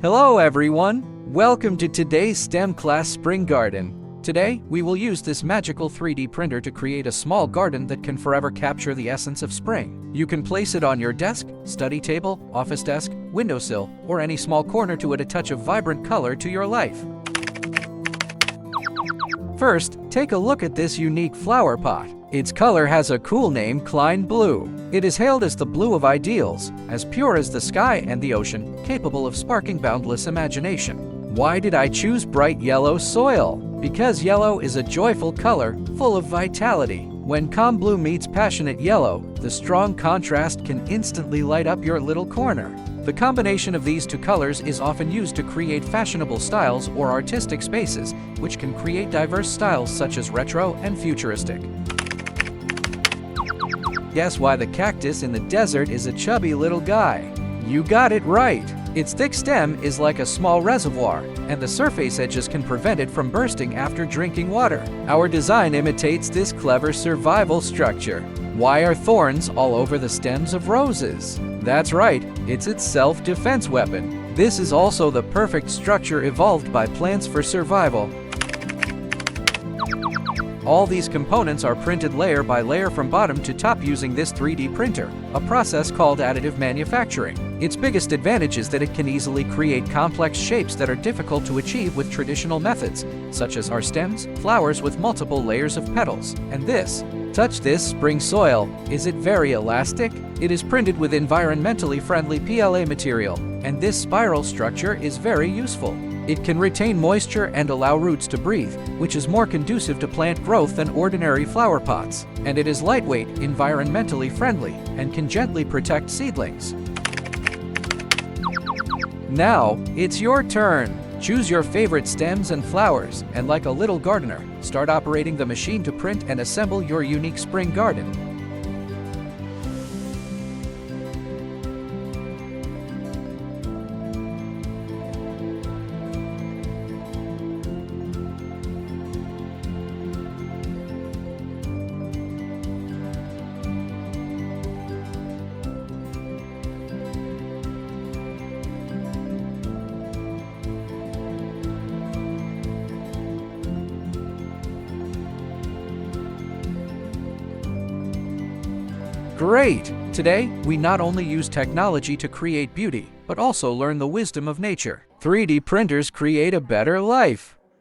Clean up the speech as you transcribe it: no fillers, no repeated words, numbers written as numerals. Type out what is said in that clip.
Hello everyone! Welcome to today's STEM class Spring Garden. Today, we will use this magical 3D printer to create a small garden that can forever capture the essence of spring. You can place it on your desk, study table, office desk, windowsill, or any small corner to add a touch of vibrant color to your life. First, take a look at this unique flower pot. Its color has a cool name, Klein Blue. It is hailed as the blue of ideals, as pure as the sky and the ocean, capable of sparking boundless imagination. Why did I choose bright yellow soil? Because yellow is a joyful color, full of vitality. When calm blue meets passionate yellow, the strong contrast can instantly light up your little corner. The combination of these two colors is often used to create fashionable styles or artistic spaces, which can create diverse styles such as retro and futuristic. Guess why the cactus in the desert is a chubby little guy? You got it right! Its thick stem is like a small reservoir, and the surface edges can prevent it from bursting after drinking water. Our design imitates this clever survival structure. Why are thorns all over the stems of roses? That's right, it's its self-defense weapon. This is also the perfect structure evolved by plants for survival. All these components are printed layer by layer from bottom to top using this 3D printer, a process called additive manufacturing. Its biggest advantage is that it can easily create complex shapes that are difficult to achieve with traditional methods, such as our stems, flowers with multiple layers of petals, and this. Touch this spring soil. Is it very elastic? It is printed with environmentally friendly PLA material, and this spiral structure is very useful. It can retain moisture and allow roots to breathe, which is more conducive to plant growth than ordinary flower pots. And it is lightweight, environmentally friendly, and can gently protect seedlings. Now, it's your turn. Choose your favorite stems and flowers, and like a little gardener, start operating the machine to print and assemble your unique spring garden. Great! Today, we not only use technology to create beauty, but also learn the wisdom of nature. 3D printers create a better life.